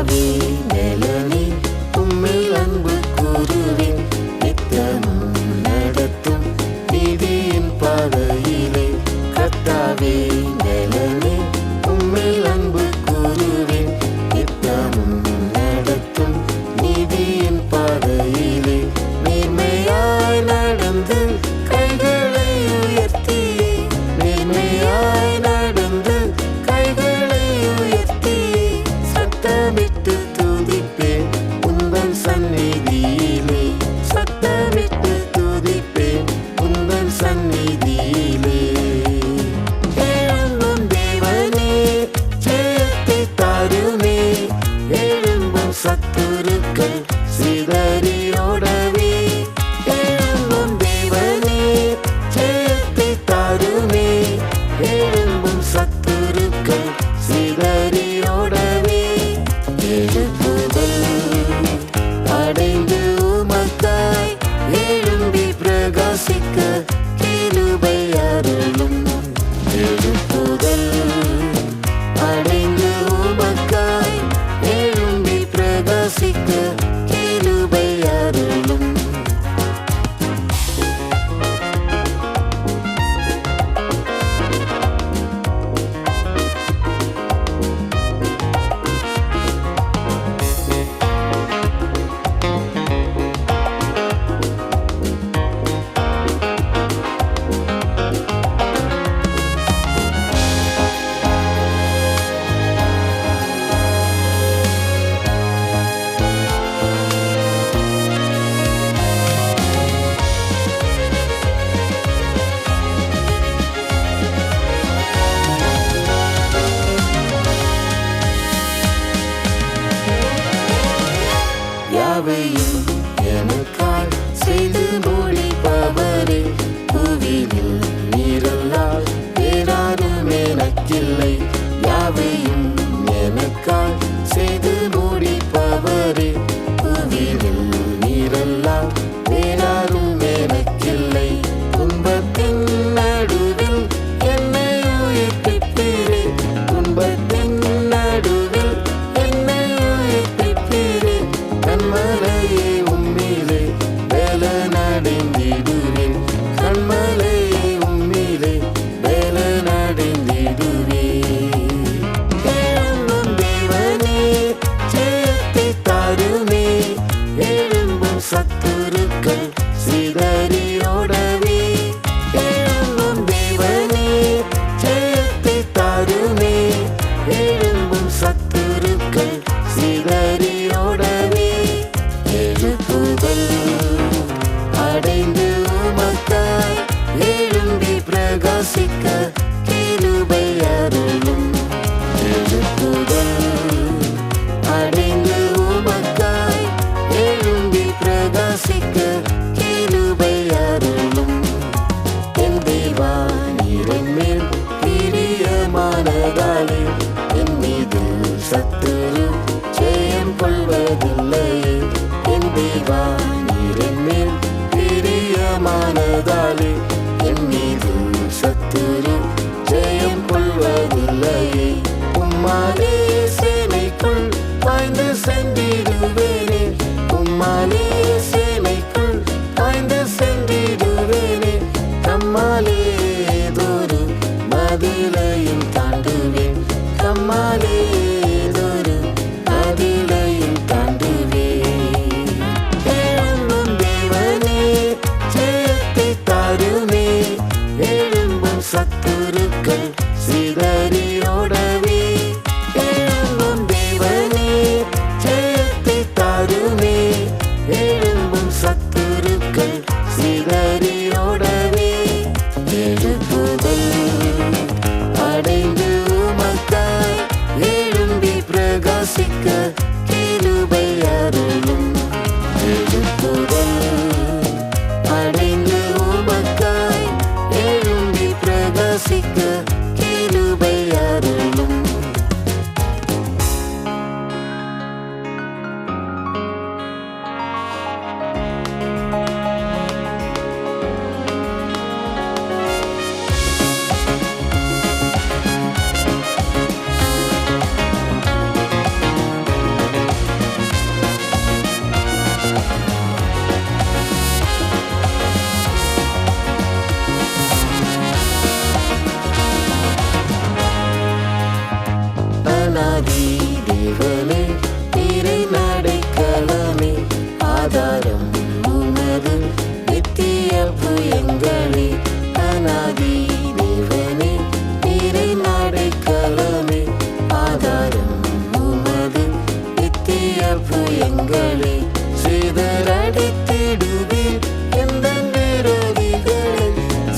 கர்த்தாவே மேலனே உம்மில் அன்பு கூறுவேன். நித்தமும் நடத்தும் நீதியின் பாதையிலே கர்த்தாவே மேலனே உம்மில் அன்பு கூறுவேன். நித்தமும் நடத்தும் நீதியின் பாதையிலே நேர்மையாய் நடந்து கைகளை உயர்த்தி நேர்மையாய் நடந்து கைகளை உயர்த்தி சத்தமிட்டு துதிப்பேன் உந்தன் சந்நிதியிலே. சத்தமிட்டு துதிப்பேன் உந்தன் சந்நிதியிலே. எழும்பும் தேவனே ஜெயத்தை தாருமே. எழும்பும் சத்துருக்கள் சிதறியோடவே. எழும்பும் தேவனே ஜெயத்தை தாருமே. எழும்பும் சத்துருக்கள் சிதறியோடவே. எழுப்புதல் அடைந்து உமக்காய் எழும்பி பிரகாசிக்க கிருபை அருளும். எழுப்புதல் அடைந்து உமக்காய் எழும்பி பிரகாசிக்க கிருபை அருளும். யாவையும் எனக்காய் செய்து முடிப்பவரே. புவியில் நீரல்லால் வேறாரும் எனக்கில்லை. யாவையும் எனக்காய் செய்து முடிப்பவரே. புவியில் நீரல்லால் வேறாரும் எனக்கில்லை. துன்பத்தின் நடுவில் என்னை உயிர்ப்பிப்பீரே. துன்பத்தின் நடுவில் என்னை உயிர்ப்பிப்பீரே. கண்மலையே உம்மிலே வேலனடைந்திடுவேன். கண்மலையே உம்மிலே வேலனடைந்திடுவேன். எழும்பும் தேவனே ஜெயத்தை தாருமே. எழும்பும் சத்துருக்கள் சிதறியோடவே. எழும்பும் தேவனே ஜெயத்தை தாருமே. எழும்பும் சத்துருக்கள் சிதறியோடவே. எழுப்புதல் அடைந்து உமக்காய் எழும்பி பிரகாசிக்க கிருபை அருளும். எழுப்புதல் அடைந்து உமக்காய் எழும்பி பிரகாசிக்க கிருபை அருளும். என் தேவா நீரின் மேல் பிரியமானதாலே என் மீது சத்துரு ஜெயம் கொள்வதில்லையே. என் தேவா நீரின் மேல் பிரியமானதாலே என் மீது சத்துரு ஜெயம் கொள்வதில்லையே. உம்மாலே சேனைக்குள் பாய்ந்து சென்றிடுவேனே. உம்மாலே சேனைக்குள் பாய்ந்து சென்றிடுவேனே. தம்மாலே ஏதொரு மதிலையும் தாண்டுவேன். தம்மாலே ஏதொரு மதிலையும் தாண்டுவேன். எழும்பும் தேவனே ஜெயத்தை தாருமே. எழும்பும் சத்துருக்கள் சிதறியோடவே. எழும்பும் தேவனே ஜெயத்தை தாருமே. எழும்பும் சத்துருக்கள் சிதறியோடவே. எழுப்புதல் அடைந்து உமக்காய் எழும்பி பிரகாசிக்க கிருபை அருளும். எழுப்புதல் அடைந்து உமக்காய் எழும்பி பிரகாசிக்க கிருபை அருளும். விரோதிகளை சிதறடித்திடுவீர். எந்தன் விரோதிகளை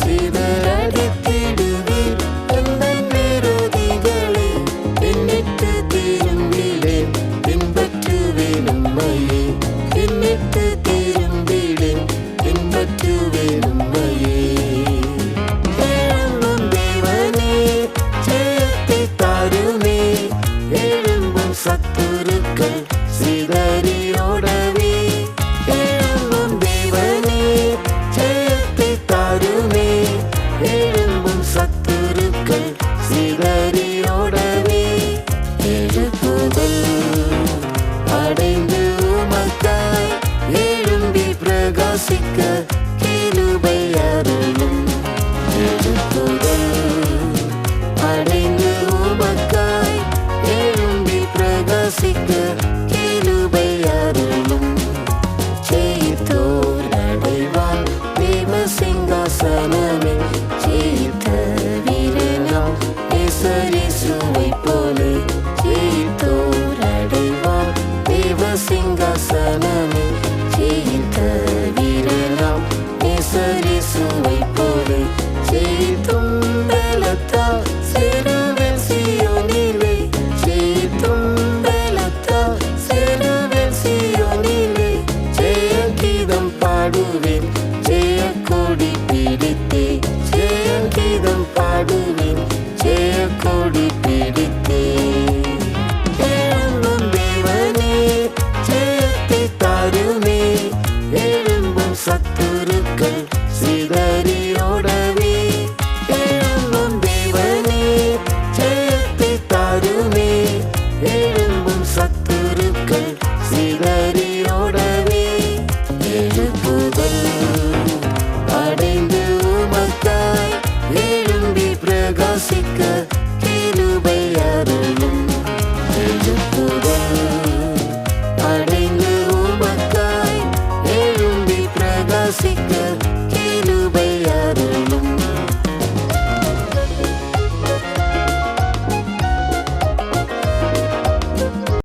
சிதறடித்திடுவீர். எந்தன் விரோதிகளை பின்னிட்டு திரும்பிடேன், பின்பற்றுவேன் உம்மையே. பின்னிட்டு திரும்பிடேன், பின்பற்றுவேன் உம்மையே. எழும்பும் தேவனே, ஜெயத்தை தாருமே. எழும்பும் சத்துருக்கள் சிதறியோடவே. எழும்பும் தேவனே, ஜெயத்தை தாருமே. எழும்பும் சத்துருக்கள் சிதறியோடவே. எழுப்புதல் அடைந்து உமக்காய் எழும்பி பிரகாசிக்க கிருபை அருளும். எழுப்புதல் அடைந்து உமக்காய் எழும்பி பிரகாசிக்க கிருபை அருளும். ஜெயித்தோர் அடைவார் தேவ சிங்காசனமே. ஜெயித்த வீரனாம் நேசரேசுவைப் போலே. ஜெயித்தோர் அடைவார் தேவ சிங்காசனமே. ஜெயித்த வீரனாம் நேசரேசுவைப் போலே. ஜெயித்தும் பலத்தால் சேருவேன் சீயோனிலே. ஜெயித்தும் பலத்தால் சேருவேன் சீயோனிலே. ஜெய கீதம் பாடுவேன், ஜெய கொடி பிடித்தே. ஜெய கீதம் பாடுவேன், ஜெய கொடி பிடித்தே. எழும்பும் தேவனே, ஜெயத்தை தாருமே. எழும்பும் சத்துருக்கள் சிதறியோடவே. எழும்பும் தேவனே, ஜெயத்தை தாருமே. எழும்பும் சத்துருக்கள் சிதறியோடவே. எழுப்புதல் அடைந்து உமக்காய் எழும்பி பிரகாசிக்க கிருபை அருளும். எழுப்புதல் அடைந்து உமக்காய் எழும்பி பிரகாசிக்க